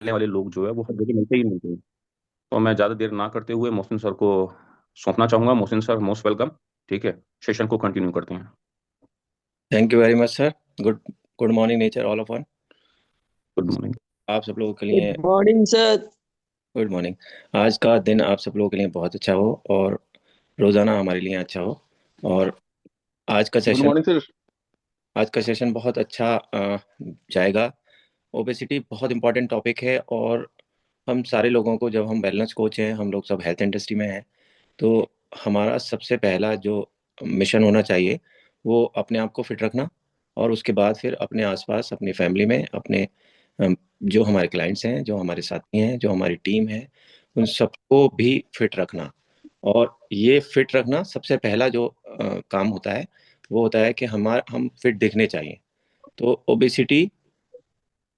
जानने वाले लोग जो है वो हर जगह मिलते ही मिलते हैं। तो मैं ज़्यादा देर ना करते हुए मोहसिन सर को सौंपना चाहूंगा। Mohsin sir, most welcome. ठीक है, सेशन को कंटिन्यू करते हैं। Thank you very much sir. Good good morning nature all of one. Good morning. आप सब लोगों के लिए good morning sir. Good morning. आज का दिन आप सब लोगों के लिए बहुत अच्छा हो और रोज़ाना हमारे लिए अच्छा हो। और आज का गुड सेशन मॉर्निंग सर। आज का सेशन बहुत अच्छा जाएगा। ओबेसिटी बहुत इंपॉर्टेंट टॉपिक है और हम सारे लोगों को, जब हम वेलनेस कोच हैं, हम लोग सब हेल्थ इंडस्ट्री में हैं, तो हमारा सबसे पहला जो मिशन होना चाहिए वो अपने आप को फिट रखना। और उसके बाद फिर अपने आसपास, अपनी फैमिली में, अपने जो हमारे क्लाइंट्स हैं, जो हमारे साथी हैं, जो हमारी टीम है, उन सबको भी फिट रखना। और ये फिट रखना सबसे पहला जो काम होता है वो होता है कि हम फिट दिखने चाहिए। तो ओबेसिटी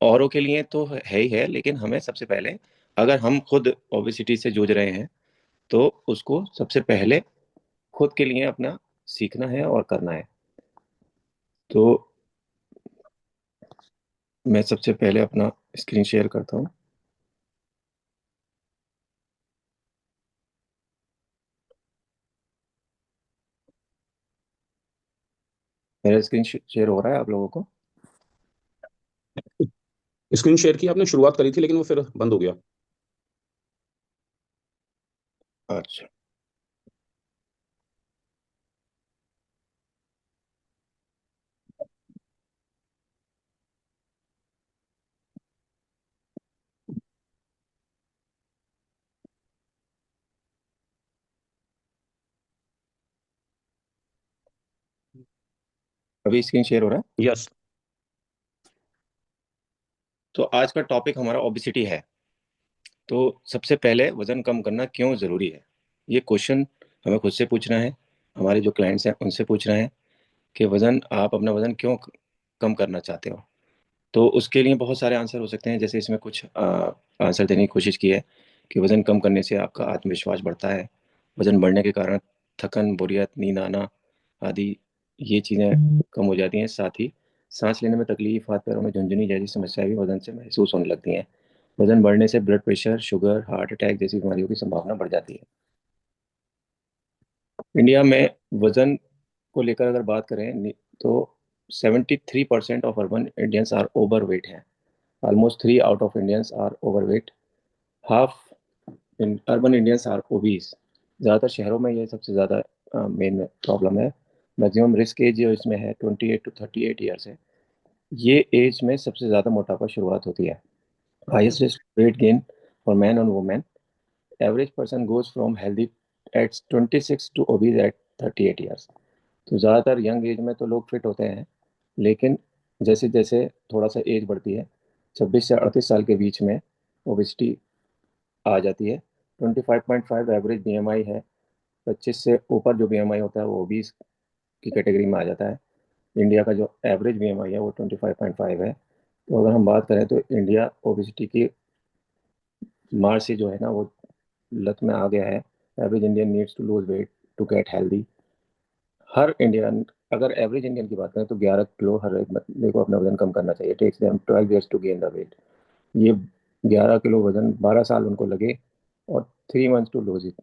औरों के लिए तो है ही है, लेकिन हमें सबसे पहले, अगर हम खुद ओबेसिटी से जूझ रहे हैं, तो उसको सबसे पहले खुद के लिए अपना सीखना है और करना है। तो मैं सबसे पहले अपना स्क्रीन शेयर करता हूँ। मेरा स्क्रीन शेयर हो रहा है आप लोगों को? स्क्रीन शेयर की आपने शुरुआत करी थी लेकिन वो फिर बंद हो गया। अच्छा। अभी स्क्रीन शेयर हो रहा है? यस। तो आज का टॉपिक हमारा ओबेसिटी है। तो सबसे पहले वजन कम करना क्यों ज़रूरी है, ये क्वेश्चन हमें खुद से पूछना है, हमारे जो क्लाइंट्स हैं उनसे पूछना है कि आप अपना वजन क्यों कम करना चाहते हो। तो उसके लिए बहुत सारे आंसर हो सकते हैं। जैसे इसमें कुछ आंसर देने की कोशिश की है कि वज़न कम करने से आपका आत्मविश्वास बढ़ता है, वज़न बढ़ने के कारण थकन, बोरियत, नींद आना आदि ये चीज़ें कम हो जाती हैं। साथ ही सांस लेने में तकलीफ, हाथ पैरों में झुंझुनी जैसी समस्याएं भी वज़न से महसूस होने लगती हैं। वज़न बढ़ने से blood pressure, sugar, heart attack जैसी बीमारियों की संभावना बढ़ जाती है। इंडिया में वज़न को लेकर अगर बात करें तो 73% of urban Indians are over हैं। Almost 3 out of Indians are overweight. Half in urban Indians are obese. ज़्यादातर शहरों में ये सबसे ज़्यादा मेन प्रॉब्लम है। मैक्सिमम रिस्क एज जो इसमें है 28 to 38 ईयर्स है। ये एज में सबसे ज़्यादा मोटापा शुरुआत होती है। Highest risk weight gain for man और women. Average person goes from healthy at 26 to obese at 38 years. तो ज़्यादातर यंग एज में तो लोग फिट होते हैं, लेकिन जैसे जैसे थोड़ा सा एज बढ़ती है, 26 से 38 साल के बीच में ओबिसिटी आ जाती है। 25.5 एवरेज बीएमआई है। 25 से ऊपर जो बीएमआई होता है वो ओबीस की कैटेगरी में आ जाता है। इंडिया का जो एवरेज बीएमआई है वो 25.5 है। तो अगर हम बात करें तो इंडिया ओबिसिटी की मार से जो है ना वो लत में आ गया है। Average Indian needs to lose weight to get healthy. हर इंडियन, अगर एवरेज इंडियन की बात करें तो 11 किलो हर एक बंदे को अपना वजन कम करना चाहिए। Takes them 12 years to gain the weight. ये 11 किलो वजन 12 साल उनको लगे और 3 मंथ्स टू लूज इट।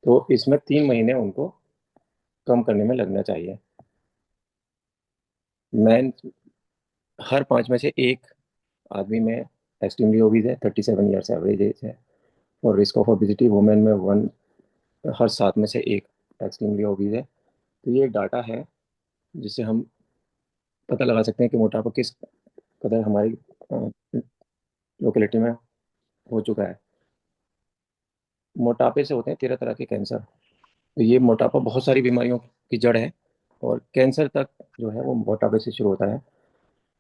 तो इसमें 3 महीने उनको कम करने में लगना चाहिए। मैन, हर 5 में से 1 आदमी में एक्सट्रीमली ओबीज है। 37 ईयर्स एवरेज एज है। और रिस्क ऑफ ओबिसिटी वुमेन में हर 7 में से 1 एक्सट्रीमली ओबीज है। तो ये डाटा है जिससे हम पता लगा सकते हैं कि मोटापा किस कदर हमारी लोकेलिटी में हो चुका है। मोटापे से होते हैं 13 तरह के कैंसर। तो ये मोटापा बहुत सारी बीमारियों की जड़ है और कैंसर तक जो है वो मोटापे से शुरू होता है।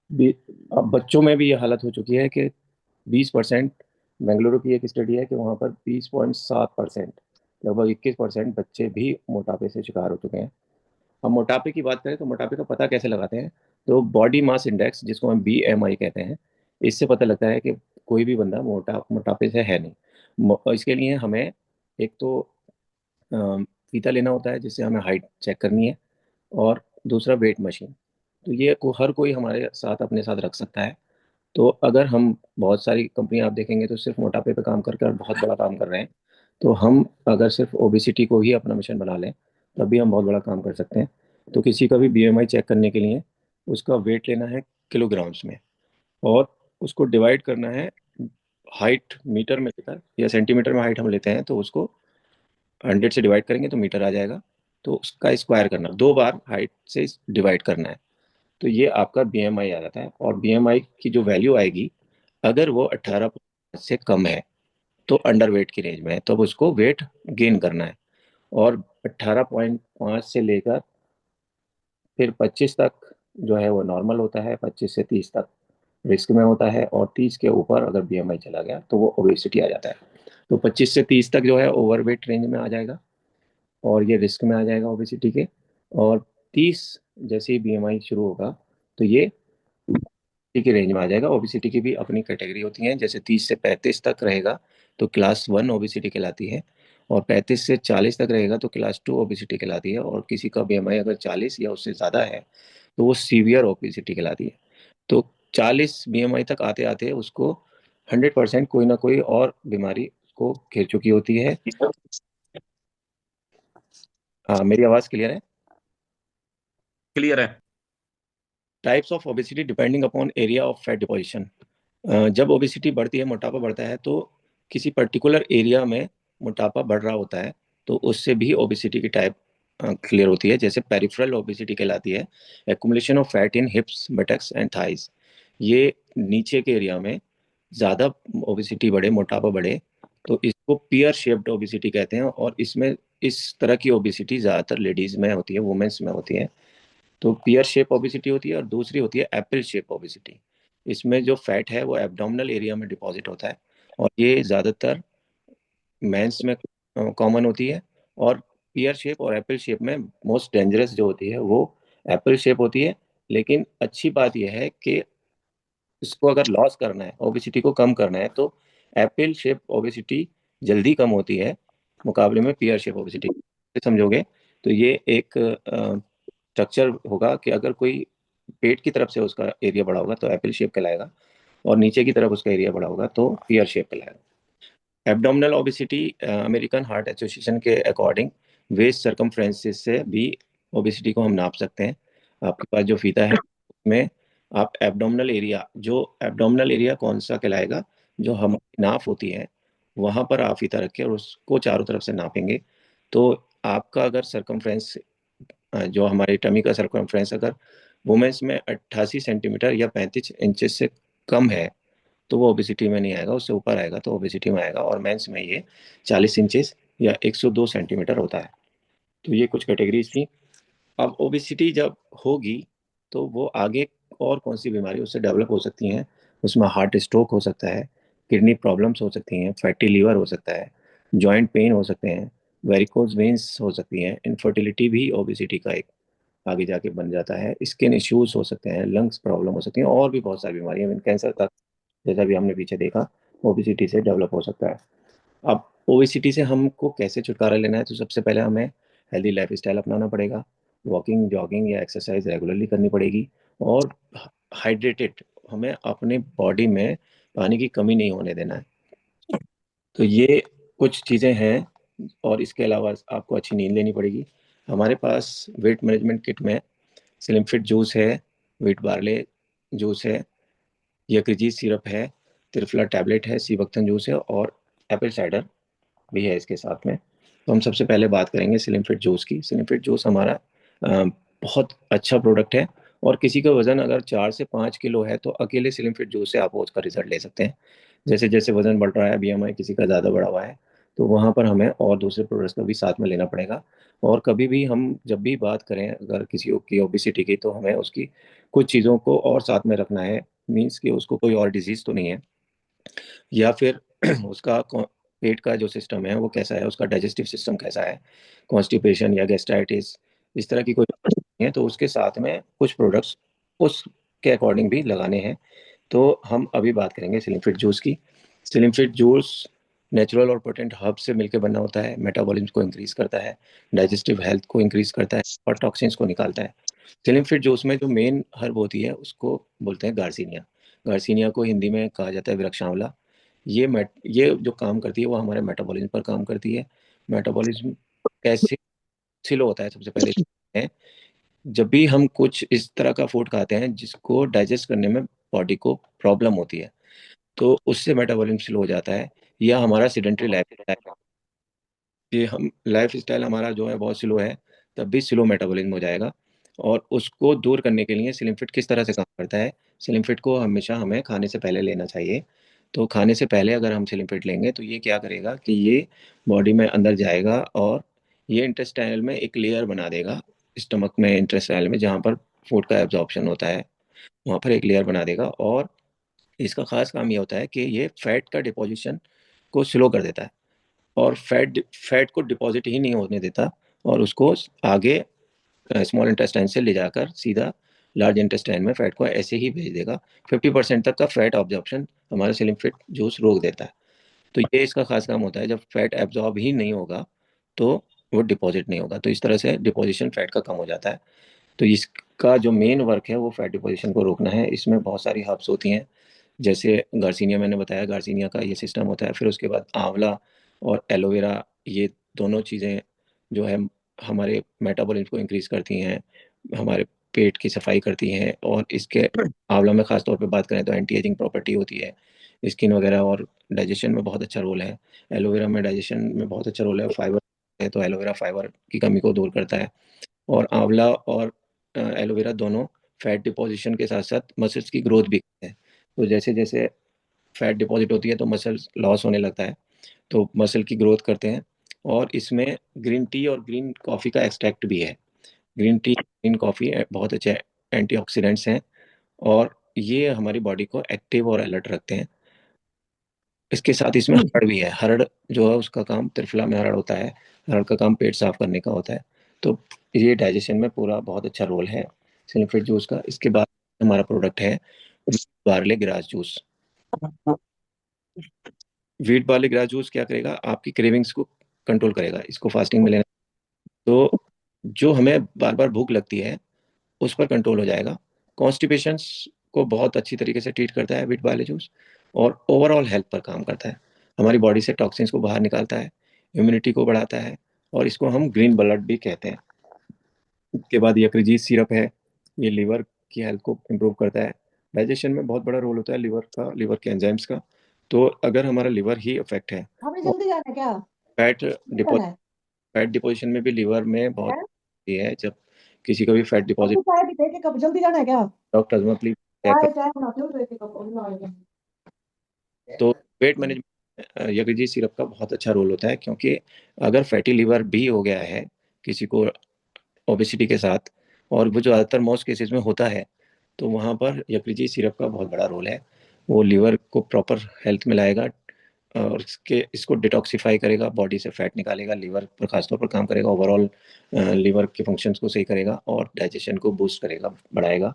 बी- अब बच्चों में भी ये हालत हो चुकी है कि 20%, बेंगलुरु की एक स्टडी है कि वहाँ पर 20.7%, लगभग 21% बच्चे भी मोटापे से शिकार हो चुके हैं। हम मोटापे की बात करें तो मोटापे का पता कैसे लगाते हैं? तो बॉडी मास इंडेक्स, जिसको हम बीएमआई कहते हैं, इससे पता लगता है कि कोई भी बंदा मोटापे से है नहीं। इसके लिए हमें एक तो फीता लेना होता है जिससे हमें हाइट चेक करनी है, और दूसरा वेट मशीन। तो ये हर कोई हमारे साथ अपने साथ रख सकता है। तो अगर हम, बहुत सारी कंपनी आप देखेंगे तो सिर्फ मोटापे पे काम करके और बहुत बड़ा काम कर रहे हैं, तो हम अगर सिर्फ ओबिसिटी को ही अपना मिशन बना लें तब भी हम बहुत बड़ा काम कर सकते हैं। तो किसी का भी बीएमआई चेक करने के लिए उसका वेट लेना है किलोग्राम्स में, और उसको डिवाइड करना है हाइट मीटर में लेकर, या सेंटीमीटर में हाइट हम लेते हैं तो उसको 100 से डिवाइड करेंगे तो मीटर आ जाएगा। तो उसका स्क्वायर करना, 2 बार हाइट से डिवाइड करना है, तो ये आपका बीएमआई आ जाता है। और बीएमआई की जो वैल्यू आएगी, अगर वो 18 से कम है तो अंडर वेट की रेंज में है, तो अब उसको वेट गेन करना है। और 18.5 से लेकर फिर 25 तक जो है वो नॉर्मल होता है, 25 से 30 तक रिस्क में होता है, और 30 के ऊपर अगर बीएमआई चला गया तो वो ओबेसिटी आ जाता है। तो 25 से 30 तक जो है ओवरवेट रेंज में आ जाएगा, और ये रिस्क में आ जाएगा ओबेसिटी के। और 30 जैसे ही बीएमआई शुरू होगा तो ये की रेंज में आ जाएगा। ओबेसिटी की भी अपनी कैटेगरी होती है, जैसे 30 से 35 तक रहेगा तो क्लास 1 ओबेसिटी कहलाती है, और 35 से 40 तक रहेगा तो क्लास 2 ओबेसिटी कहलाती है, और किसी का बीएमआई अगर 40 या उससे ज़्यादा है तो वो सीवियर ओबेसिटी कहलाती है। तो 40 बीएमआई तक आते आते उसको 100% कोई ना कोई और बीमारी को घेर चुकी होती है। हाँ, मेरी आवाज़ क्लियर है? क्लियर है। Types of obesity depending upon area of fat deposition. जब ओबेसिटी बढ़ती है, मोटापा बढ़ता है, तो किसी पर्टिकुलर एरिया में मोटापा बढ़ रहा होता है, तो उससे भी ओबेसिटी की टाइप क्लियर होती है। जैसे पेरिफेरल ओबेसिटी कहलाती है, accumulation of fat in हिप्स, buttocks and thighs. ये नीचे के एरिया में ज़्यादा ओबेसिटी बढ़े, मोटापा बढ़े, तो इसको पियर शेप्ड ओबेसिटी कहते हैं। और इसमें इस तरह की ओबेसिटी ज़्यादातर लेडीज़ में होती है, वुमेन्स में होती है। तो पियर शेप ओबेसिटी होती है, और दूसरी होती है एप्पल शेप ओबेसिटी। इसमें जो फैट है वो एब्डोमिनल एरिया में डिपॉजिट होता है, और ये ज़्यादातर मेंस में कॉमन होती है। और पियर शेप और एप्पल शेप में मोस्ट डेंजरस जो होती है वो एप्पल शेप होती है। लेकिन अच्छी बात यह है कि इसको अगर लॉस करना है, ओबेसिटी को कम करना है, तो एप्पल शेप ओबेसिटी जल्दी कम होती है मुकाबले में पियर शेप ओबेसिटी। समझोगे? तो ये एक स्ट्रक्चर होगा कि अगर कोई पेट की तरफ से उसका एरिया बड़ा होगा तो एप्पल शेप कहलाएगा, और नीचे की तरफ उसका एरिया बड़ा होगा तो पियर शेप कहलाएगा। Abdominal obesity, American heart association के अकॉर्डिंग वेस्ट सरकमफ्रेंसिस से भी ओबेसिटी को हम नाप सकते हैं। आपके पास जो फीता है उसमें आप एब्डोमिनल एरिया, जो एब्डोमिनल एरिया कौन सा कहलाएगा, जो हम नाफ होती है वहां पर आप फीता रखें और उसको चारों तरफ से नापेंगे। तो आपका अगर सरकमफ्रेंस, जो हमारी टमी का सरकमफ्रेंस अगर वुमेन्स में 88 सेंटीमीटर या 35 इंचेस से कम है तो वो ओबेसिटी में नहीं आएगा, उससे ऊपर आएगा तो ओबेसिटी में आएगा। और मेंस में ये 40 इंचेस या 102 सेंटीमीटर होता है। तो ये कुछ कैटेगरीज थी। अब ओबेसिटी जब होगी तो वो आगे और कौन सी बीमारी उससे डेवलप हो सकती हैं? उसमें हार्ट स्ट्रोक हो सकता है, किडनी प्रॉब्लम्स हो सकती हैं, फैटी लीवर हो सकता है, जॉइंट पेन हो सकते हैं, वेरिकोज वेन्स हो सकती हैं, इनफर्टिलिटी भी ओबेसिटी का एक आगे जाके बन जाता है, स्किन इश्यूज हो सकते हैं, लंग्स प्रॉब्लम हो सकती हैं, और भी बहुत सारी बीमारियां, कैंसर तक जैसा भी हमने पीछे देखा ओबेसिटी से डेवलप हो सकता है। अब ओबेसिटी से हमको कैसे छुटकारा लेना है? तो सबसे पहले हमें हेल्दी लाइफ स्टाइल अपनाना पड़ेगा, वॉकिंग, जॉगिंग या एक्सरसाइज रेगुलरली करनी पड़ेगी, और हाइड्रेटेड, हमें अपने बॉडी में पानी की कमी नहीं होने देना है। तो ये कुछ चीज़ें हैं। और इसके अलावा आपको अच्छी नींद लेनी पड़ेगी। हमारे पास वेट मैनेजमेंट किट में स्लिम फिट जूस है, व्हीट बार्ले जूस है, यकृत सिरप है, त्रिफला टैबलेट है, सीबक्तन जूस है, और एप्पल साइडर भी है इसके साथ में। तो हम सबसे पहले बात करेंगे स्लिम फिट जूस की। स्लिम फिट जूस हमारा बहुत अच्छा प्रोडक्ट है, और किसी का वजन अगर 4 से 5 किलो है तो अकेले स्लिम फिट जूस से आप उसका रिजल्ट ले सकते हैं। जैसे जैसे वजन बढ़ रहा है, बीएमआई किसी का ज़्यादा बढ़ा हुआ है, तो वहाँ पर हमें और दूसरे प्रोडक्ट्स का भी साथ में लेना पड़ेगा। और कभी भी हम जब भी बात करें अगर किसी की ओबिसिटी की, तो हमें उसकी कुछ चीज़ों को और साथ में रखना है। मीन्स कि उसको कोई और डिजीज़ तो नहीं है, या फिर उसका पेट का जो सिस्टम है वो कैसा है, उसका डाइजेस्टिव सिस्टम कैसा है, कॉन्स्टिपेशन या गैस्ट्राइटिस, इस तरह की कोई है तो उसके साथ में कुछ प्रोडक्ट्स उसके अकॉर्डिंग भी लगाने हैं। तो हम अभी बात करेंगे स्लिम फिट जूस की। स्लिम फिट जूस नेचुरल और पोटेंट हर्ब से मिलकर बना होता है, मेटाबॉलिज्म को इंक्रीज करता है, डाइजेस्टिव हेल्थ को इंक्रीज करता है, और टॉक्सिन्स को निकालता है। स्लिम फिट जूस में जो मेन हर्ब होती है उसको बोलते हैं गार्सिनिया। गार्सिनिया को हिंदी में कहा जाता है वृक्ष आंवला। ये जो काम करती है वो हमारे मेटाबॉलिज्म पर काम करती है। मेटाबॉलिज्म कैसे स्लो होता है सबसे पहले है, जब भी हम कुछ इस तरह का फूड खाते हैं जिसको डाइजेस्ट करने में बॉडी को प्रॉब्लम होती है, तो उससे मेटाबॉलिज्म स्लो हो जाता है। या हमारा सिडेंट्री लाइफ, कि हम लाइफ स्टाइल हमारा जो है बहुत स्लो है, तब भी स्लो मेटाबॉलिज्म हो जाएगा। और उसको दूर करने के लिए स्लिम फिट किस तरह से काम करता है, स्लिम फिट को हमेशा हमें खाने से पहले लेना चाहिए। तो खाने से पहले अगर हम स्लिम फिट लेंगे तो ये क्या करेगा कि ये बॉडी में अंदर जाएगा और ये इंटेस्टाइनल में एक लेयर बना देगा। स्टमक में, इंटेस्टाइनल में जहाँ पर फूड का एब्जॉर्प्शन होता है, वहाँ पर एक लेयर बना देगा। और इसका खास काम ये होता है कि ये फैट का डिपोजिशन को स्लो कर देता है, और फैट को डिपॉजिट ही नहीं होने देता, और उसको आगे स्मॉल इंटेस्टाइन से ले जाकर सीधा लार्ज इंटेस्टाइन में फैट को ऐसे ही भेज देगा। 50% तक का फैट ऑब्जॉर्प्शन हमारा स्लिम फिट जूस रोक देता है। तो ये इसका खास काम होता है, जब फैट एब्जॉर्ब ही नहीं होगा तो वो डिपॉजिट नहीं होगा, तो इस तरह से डिपोजिशन फैट का कम हो जाता है। तो इसका जो मेन वर्क है वो फैट डिपोजिशन को रोकना है। इसमें बहुत सारी हर्ब्स होती हैं, जैसे गार्सिनिया मैंने बताया, गार्सिनिया का ये सिस्टम होता है। फिर उसके बाद आंवला और एलोवेरा, ये दोनों चीज़ें जो है हमारे मेटाबॉलिज्म को इंक्रीज करती हैं, हमारे पेट की सफाई करती हैं। और इसके आंवला में खास तौर पे बात करें तो एंटी एजिंग प्रॉपर्टी होती है, स्किन वगैरह, और डाइजेशन में बहुत अच्छा रोल है। एलोवेरा में डाइजेशन में बहुत अच्छा रोल है, फाइबर है, तो एलोवेरा फाइबर की कमी को दूर करता है। और आंवला और एलोवेरा दोनों फैट डिपोजिशन के साथ साथ मसल्स की ग्रोथ भी करते हैं। तो जैसे जैसे फैट डिपॉजिट होती है तो मसल लॉस होने लगता है, तो मसल की ग्रोथ करते हैं। और इसमें ग्रीन टी और ग्रीन कॉफ़ी का एक्सट्रैक्ट भी है। ग्रीन टी, ग्रीन कॉफ़ी बहुत अच्छे एंटीऑक्सीडेंट्स हैं, और ये हमारी बॉडी को एक्टिव और अलर्ट रखते हैं। इसके साथ इसमें हरड़ भी है। हरड़ जो है उसका काम, त्रिफला में हरड़ होता है, हरड़ का काम पेट साफ करने का होता है। तो ये डाइजेशन में पूरा बहुत अच्छा रोल है सनफ्रूट जूस का। इसके बाद हमारा प्रोडक्ट है barley grass juice. Wheat barley grass juice क्या करेगा, आपकी क्रेविंग्स को कंट्रोल करेगा। इसको फास्टिंग में लेना, तो जो हमें बार बार भूख लगती है उस पर कंट्रोल हो जाएगा। कॉन्स्टिपेशन को बहुत अच्छी तरीके से ट्रीट करता है व्हीट बार्ले जूस, और ओवरऑल हेल्थ पर काम करता है। हमारी बॉडी से टॉक्सिन्स को बाहर निकालता है, इम्यूनिटी को बढ़ाता है, और इसको हम ग्रीन ब्लड भी कहते हैं। उसके बाद यकृत सिरप है, ये लीवर की हेल्थ को इम्प्रूव करता है। डाइजेशन में बहुत बड़ा रोल होता है लीवर का, लीवर के एंजाइम्स का। तो अगर हमारा लीवर ही इफेक्ट है, हमें और जल्दी जाना है क्या? फैट जाना है? फैट डिपोजिशन में भी लीवर में बहुत हैं? ये है। जब किसी का भी फैट अब डिपॉजिट, तो चाय पीते हैं कि कब जल्दी जाना है क्या? डॉक्टर्स में प्लीज चेक कर। चाय चाय बनाते हो तो एक कप और बनाओगे? तो वेट मैनेजमेंट यकृत सिरप का बहुत अच्छा रोल होता है, क्योंकि अगर फैटी लीवर भी हो गया है किसी को ओबेसिटी के साथ, और वो जो ज़्यादातर मोस्ट केसेस में होता है, तो वहाँ पर यकृत सिरप का बहुत बड़ा रोल है। वो लीवर को प्रॉपर हेल्थ में लाएगा, और इसको डिटॉक्सिफाई करेगा, बॉडी से फैट निकालेगा, लीवर पर खासतौर पर काम करेगा, ओवरऑल लीवर के फंक्शंस को सही करेगा, और डाइजेशन को बूस्ट करेगा, बढ़ाएगा।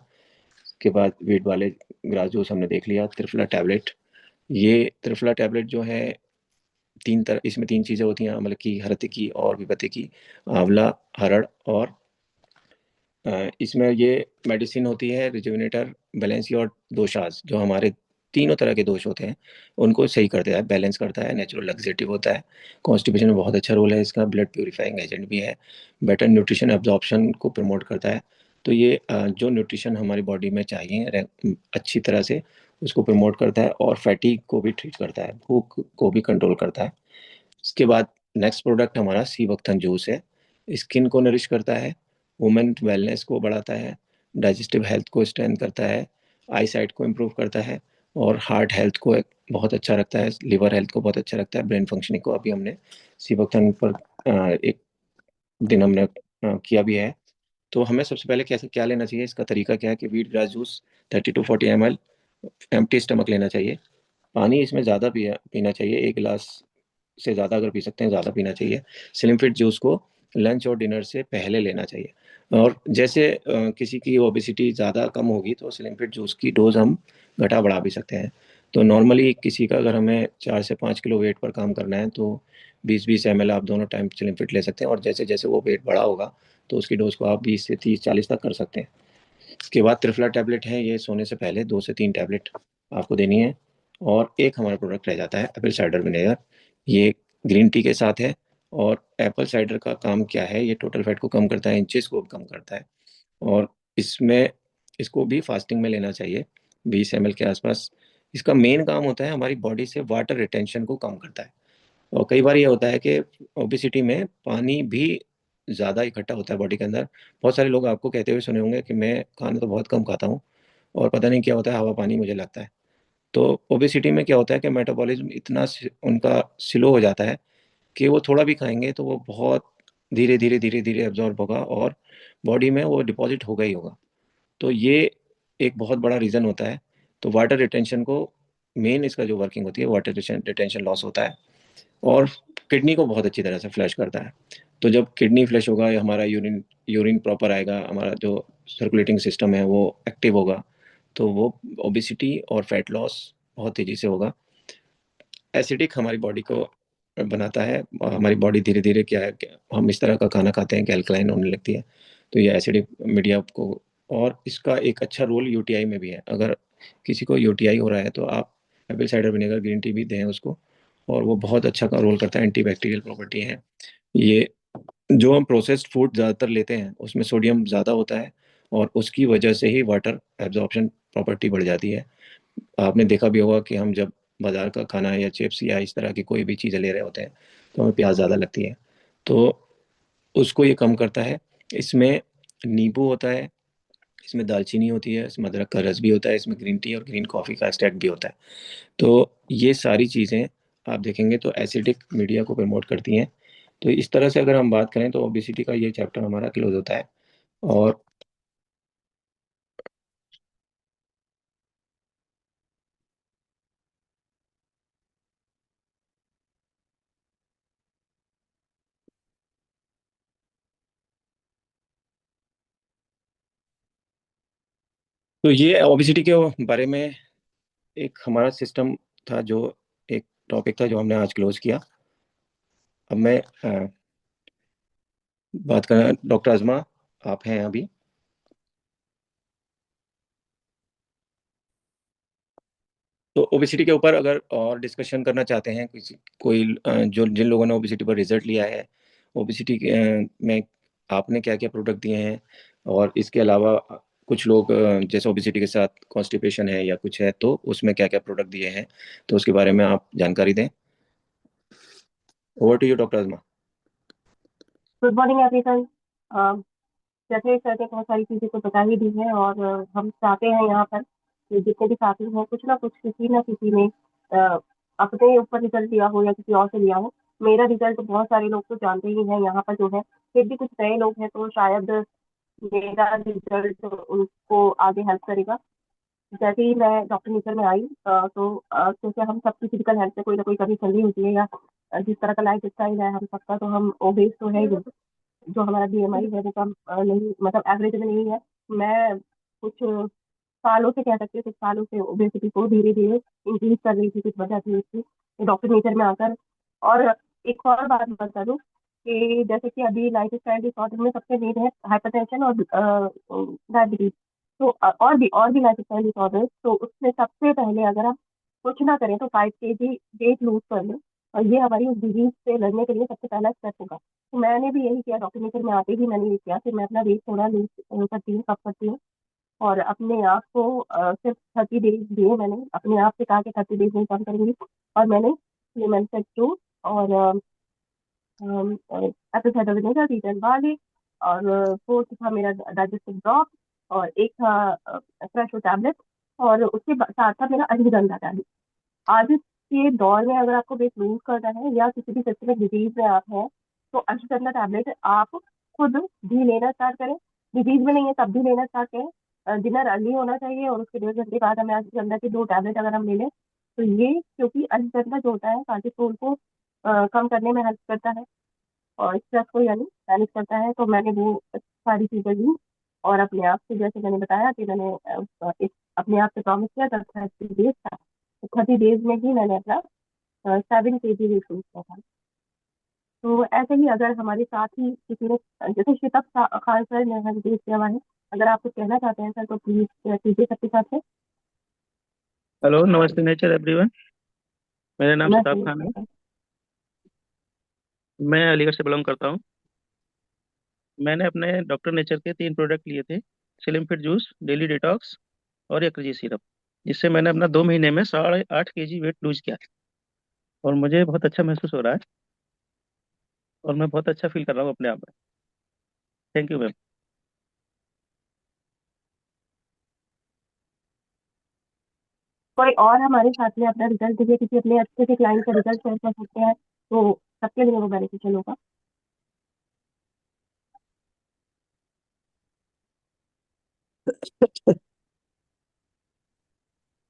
उसके बाद वेट वाले ग्रास जूस हमने देख लिया। त्रिफला टैबलेट, ये त्रिफला टैबलेट जो है, इसमें तीन चीज़ें होती हैं, मतलब की, हरते की और विपत्ति की, आंवला, हरड़, और इसमें ये मेडिसिन होती है रिजुविनेटर, बैलेंसी और दोषाज, जो हमारे तीनों तरह के दोष होते हैं उनको सही करता है, बैलेंस करता है, नेचुरल लग्जेटिव होता है। कॉन्स्टिपेशन में बहुत अच्छा रोल है इसका, ब्लड प्यूरिफाइंग एजेंट भी है, बेटर न्यूट्रिशन एब्जॉर्प्शन को प्रमोट करता है। तो ये जो न्यूट्रिशन हमारी बॉडी में चाहिए अच्छी तरह से, उसको प्रमोट करता है, और फैटीग को भी ट्रीट करता है, भूख को भी कंट्रोल करता है। इसके बाद नेक्स्ट प्रोडक्ट हमारा सी बकथन जूस है। स्किन को नरिश करता है, वुमेन वेलनेस को बढ़ाता है, डाइजेस्टिव हेल्थ को स्ट्रेंथ करता है, आई साइट को इम्प्रूव करता है, और हार्ट हेल्थ को बहुत अच्छा रखता है, लिवर हेल्थ को बहुत अच्छा रखता है, ब्रेन फंक्शनिंग को। अभी हमने सी बकथन पर एक दिन हमने किया भी है। तो हमें सबसे पहले कैसे क्या लेना चाहिए, इसका तरीका क्या है कि wheat grass juice 30 to 40 ml empty stomach लेना चाहिए। पानी इसमें ज़्यादा पीना चाहिए, 1 गिलास से ज़्यादा अगर पी सकते हैं ज़्यादा पीना चाहिए। स्लिम फिट जूस को लंच और डिनर से पहले लेना चाहिए। और जैसे किसी की ओबेसिटी ज़्यादा कम होगी तो स्लिम फिट जूस की डोज हम घटा बढ़ा भी सकते हैं। तो नॉर्मली किसी का अगर हमें 4 से 5 किलो वेट पर काम करना है तो 20-20 ml आप दोनों टाइम स्लिम फिट ले सकते हैं, और जैसे जैसे वो वेट बढ़ा होगा तो उसकी डोज को आप 20 से 30-40 तक कर सकते हैं। इसके बाद त्रिफला टैबलेट है, ये सोने से पहले 2 से 3 टैबलेट आपको देनी है। और एक हमारा प्रोडक्ट रह जाता है एप्पल साइडर विनेगर। ये ग्रीन टी के साथ है। और एप्पल साइडर का काम क्या है, ये टोटल फैट को कम करता है, इंचेस को कम करता है। और इसमें इसको भी फास्टिंग में लेना चाहिए, 20 ml के आसपास। इसका मेन काम होता है हमारी बॉडी से वाटर रिटेंशन को कम करता है। और कई बार ये होता है कि ओबेसिटी में पानी भी ज़्यादा इकट्ठा होता है बॉडी के अंदर। बहुत सारे लोग आपको कहते हुए सुने होंगे कि मैं खाना तो बहुत कम खाता हूँ और पता नहीं क्या होता है, हवा पानी मुझे लगता है। तो ओबेसिटी में क्या होता है कि मेटाबॉलिज्म इतना उनका स्लो हो जाता है कि वो थोड़ा भी खाएंगे तो वो बहुत धीरे धीरे धीरे धीरे एब्जॉर्ब होगा और बॉडी में वो डिपॉजिट होगा ही होगा। तो ये एक बहुत बड़ा रीज़न होता है। तो वाटर रिटेंशन को, मेन इसका जो वर्किंग होती है, वाटर रिटेंशन लॉस होता है। और किडनी को बहुत अच्छी तरह से फ्लश करता है। तो जब किडनी फ्लश होगा या हमारा यूरिन यूरिन प्रॉपर आएगा, हमारा जो सर्कुलेटिंग सिस्टम है वो एक्टिव होगा, तो वो ओबेसिटी और फैट लॉस बहुत तेज़ी से होगा। एसिडिक हमारी बॉडी को बनाता है, और हमारी बॉडी धीरे धीरे क्या है कि हम इस तरह का खाना खाते हैं कि अल्कलाइन होने लगती है। तो ये एसिडिक मीडिया को, और इसका एक अच्छा रोल यूटीआई में भी है। अगर किसी को यूटीआई हो रहा है तो आप Apple cider vinegar green tea भी दें उसको, और वो बहुत अच्छा का रोल करता है, एंटीबैक्टीरियल प्रॉपर्टी है ये। जो हम प्रोसेस्ड फूड ज़्यादातर लेते हैं उसमें सोडियम ज़्यादा होता है, और उसकी वजह से ही वाटर एब्जॉर्प्शन प्रॉपर्टी बढ़ जाती है। आपने देखा भी होगा कि हम जब बाजार का खाना या चिप्स या इस तरह की कोई भी चीज़ें ले रहे होते हैं तो हमें प्याज ज़्यादा लगती है। तो उसको ये कम करता है। इसमें नींबू होता है, इसमें दालचीनी होती है, इसमें अदरक का रस भी होता है, इसमें ग्रीन टी और ग्रीन कॉफ़ी का एक्सट्रैक्ट भी होता है। तो ये सारी चीज़ें आप देखेंगे तो एसिडिक मीडिया को प्रमोट करती हैं। तो इस तरह से अगर हम बात करें तो ओबेसिटी का ये चैप्टर हमारा क्लोज होता है। और तो ये ओबेसिटी के बारे में एक हमारा सिस्टम था, जो एक टॉपिक था जो हमने आज क्लोज किया। अब मैं बात करें, डॉक्टर अजमा आप हैं अभी? तो ओबेसिटी के ऊपर अगर और डिस्कशन करना चाहते हैं किसी कोई, जो जिन लोगों ने ओबेसिटी पर रिजल्ट लिया है, ओबेसिटी में आपने क्या क्या प्रोडक्ट दिए हैं, और इसके अलावा कुछ लोग जैसे ओबेसिटी के साथ कॉन्स्टिपेशन है या कुछ है तो उसमें क्या क्या प्रोडक्ट दिए हैं, तो उसके बारे में आप जानकारी दें। Over to you doctor Azma. Good morning everyone. जैसे सर ने बहुत सारी चीजें तो बता ही दी है, और हम चाहते हैं यहाँ पर कि जितने भी साथी हैं कुछ ना कुछ किसी ना किसी ने अपने ऊपर रिजल्ट लिया हो या किसी और से लिया हो। मेरा रिजल्ट बहुत सारे लोग तो जानते ही हैं यहाँ पर जो है, फिर भी कुछ नए लोग हैं तो शायद मेरा रिजल्ट उनको आगे हेल्प करेगा। जैसे ही मैं डॉक्टर नेचर में आई क्योंकि हम सबकी फिजिकल हेल्थ में कोई ना कोई कमी चल रही होती है, या जिस तरह का लाइफ स्टाइल है हम सबका, तो हम ओबेस तो है ही। जो हमारा बीएमआई है वो कम नहीं, मतलब एवरेज में नहीं है। मैं कुछ सालों से कह सकती हूँ, कुछ सालों से ओबेसिटी को धीरे धीरे इंक्रीज कर रही थी, कुछ वजह थी उसकी डॉक्टर नेचर में आकर। और एक और बात बता दूं कि जैसे कि अभी लाइफ स्टाइल डिसऑर्डर में सबसे मेन है हाइपरटेंशन और डायबिटीज। तो और भी लाइफ स्टाइल डिसऑर्डर, तो उसमें सबसे पहले अगर हम कुछ ना करें तो 5 kg वेट लूज कर लें, और ये हमारी उस डिजीज से लड़ने के लिए सबसे पहला स्टेप होगा। तो मैंने भी यही किया, डॉक्टर नेचर में आते ही मैंने ये किया कि मैं अपना वेट थोड़ा लूज करती हूँ, कम करती हूँ। और अपने आप को सिर्फ 30 डेज दिए, मैंने अपने आप से कहा कि 30 डेज में कम करेंगी। और मैंने ये मैंने टू और एप्पल विनेगर रीटन वाले, और फोर्थ था मेरा डाइजेस्टिव ड्रॉप, और एक था फ्रेशो टैबलेट, और उसके साथ था मेरा अश्वगंधा टैबलेट। आज के दौर में अगर आपको वेट लूज करना है या किसी भी सिस्टमिक डिजीज में आप हैं, तो अश्वगंधा टैबलेट आप खुद भी लेना स्टार्ट करें। डिजीज में नहीं है तब भी लेना स्टार्ट करें। डिनर अर्ली होना चाहिए और उसके 1.5 घंटे बाद हमें अश्वगंधा की 2 टैबलेट अगर हम ले लें तो ये, क्योंकि अश्वगंधा जो होता है कार्टिसोल को कम करने में हेल्प करता है और स्ट्रेस को यानी मैनेज करता है। तो मैंने वो सारी चीजें ली, और अपने आप से, जैसे मैंने बताया कि मैंने एक अपने आप से प्रॉमिस किया था 30 डेज था, तो 30 डेज में ही मैंने अपना 7 kg वेट लूज किया था। तो ऐसे ही अगर हमारे साथ ही किसी ने, जैसे शितप खान सर ने हमें वेट किया हुआ है, अगर आप कुछ कहना चाहते हैं सर तो प्लीज कीजिए सबके साथ है। हेलो, नमस्ते नेचर एवरीवन। मेरा नाम मैं सिताब खान है। मैं अलीगढ़ से बिलोंग करता हूँ। मैंने अपने डॉक्टर नेचर के 3 प्रोडक्ट लिए थे। Slim fit juice, daily detox और एक्रेजी सिरप, जिससे मैंने अपना 2 महीने में 8.5 kg वेट लूज किया और मुझे बहुत अच्छा महसूस हो रहा है और मैं बहुत अच्छा फील कर रहा हूँ अपने आप में। Thank you ma'am. कोई और हमारे साथ में अपना रिजल्ट दीजिए, किसी अपने अच्छे से क्लाइंट का रिजल्ट शेयर कर सकते हैं तो सबके लिए वो बेनिफिशियल होगा।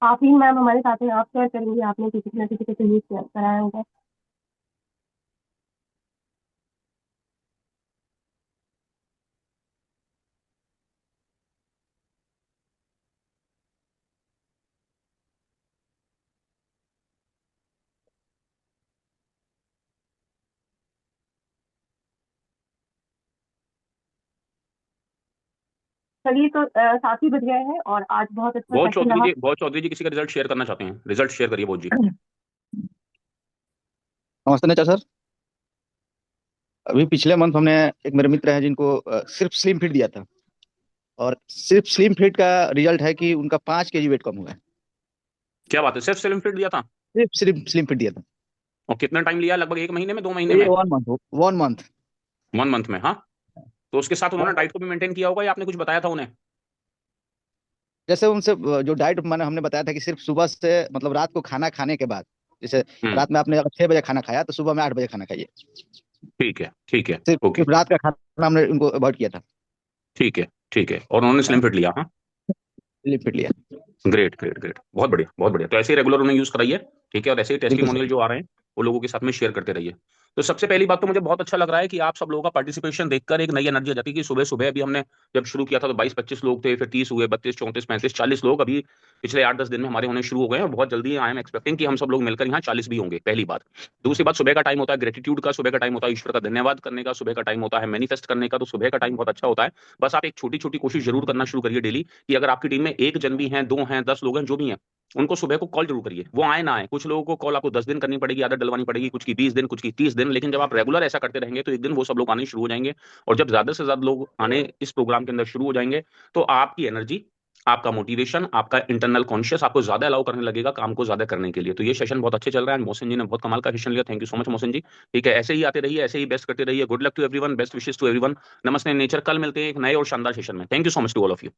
आप ही मैम हमारे साथ हैं, आप शेयर करेंगे आपने किसी न किसी को यूज कराया होगा। चलिए तो 7 ही बज गए हैं और आज बहुत अच्छा सेशन रहा। बहुत चौधरी जी किसी का रिजल्ट शेयर करना चाहते हैं, रिजल्ट शेयर करिए बहुत जी। नमस्ते नेचा सर। अभी पिछले मंथ हमने एक मेरे मित्र हैं जिनको सिर्फ स्लिम फिट दिया था, और सिर्फ स्लिम फिट का रिजल्ट है कि उनका 5 kg वेट कम हुआ है। क्या बात है, सिर्फ स्लिम फिट दिया था? सिर्फ स्लिम फिट दिया था। और कितना टाइम लिया? लगभग 1 महीने में, 2 महीने ये में? 1 मंथ 1 मंथ। 1 मंथ में, हाँ। तो उसके साथ उन्होंने डाइट को भी मेंटेन किया होगा या आपने कुछ बताया था उन्हें? जैसे उनसे जो डाइट मैंने हमने बताया था कि सिर्फ सुबह से मतलब रात को खाना खाने के बाद, जैसे हम्म। रात में आपने अगर 6 बजे खाना खाया तो सुबह में 8 बजे खाना खाइए। ठीक है, ठीक है। सिर्फ ओके। सिर्फ रात का खाना हमने उनको अवॉइड किया था। ठीक है, ठीक है। और उन्होंने स्लिम फिट लिया, हाँ? स्लिम फिट लिया। Great, great, great. बहुत बढ़िया, बहुत बढ़िया। तो ऐसे ही रेगुलर उन्हें यूज कराइए। ठीक है, और ऐसे ही बिल्कुल सर। टेस्टिमोनियल जो आ रहे हैं वो लोगों के साथ में शेयर करते रहिए। तो सबसे पहली बात तो मुझे बहुत अच्छा लग रहा है कि आप सब लोगों का पार्टिसिपेशन देखकर एक नई एनर्जी आ जाती है कि सुबह सुबह अभी हमने जब शुरू किया था तो 22-25 लोग थे, फिर 30 हुए, 32, 34, 35, 40 लोग अभी पिछले 8-10 दिन में हमारे होने शुरू हो गए हैं, और बहुत जल्दी आई एम एक्सपेक्टिंग कि हम सब लोग मिलकर यहाँ 40 भी होंगे। पहली बात। दूसरी बात, सुबह का टाइम होता है ग्रेटिट्यूड का, सुबह का टाइम होता है ईश्वर का धन्यवाद करने का, सुबह का टाइम होता है मैनिफेस्ट करने का। तो सुबह का टाइम बहुत अच्छा होता है। बस आप एक छोटी छोटी कोशिश जरूर करना शुरू करिए डेली, कि अगर आपकी टीम में एक जन भी है, 2 हैं, 10 लोग हैं, जो भी हैं, उनको सुबह को कॉल जरूर करिए। वो आए ना आए, कुछ लोगों को कॉल आपको 10 दिन करनी पड़ेगी, आदत डलवानी पड़ेगी, कुछ की 20 दिन, कुछ की 30 दिन, लेकिन जब आप रेगुलर ऐसा करते रहेंगे तो एक दिन वो सब लोग आने शुरू हो जाएंगे। और जब ज्यादा से ज्यादा लोग आने इस प्रोग्राम के अंदर शुरू हो जाएंगे तो आपकी एनर्जी, आपका मोटिवेशन, आपका इंटरनल कॉन्शियस आपको ज्यादा अलाउ करने लगेगा काम को ज्यादा करने के लिए। तो ये सेशन बहुत अच्छे चल रहा है। मोहसिन जी ने बहुत कमाल का सेशन लिया। Thank you so much Mohsin ji. ठीक है, ऐसे ही आते रहिए, ऐसे ही बेस्ट करते रहिए। Good luck to everyone, best wishes to everyone. Namaste nature, कल मिलते हैं एक नए और शानदार सेशन में। Thank you so much to all of you.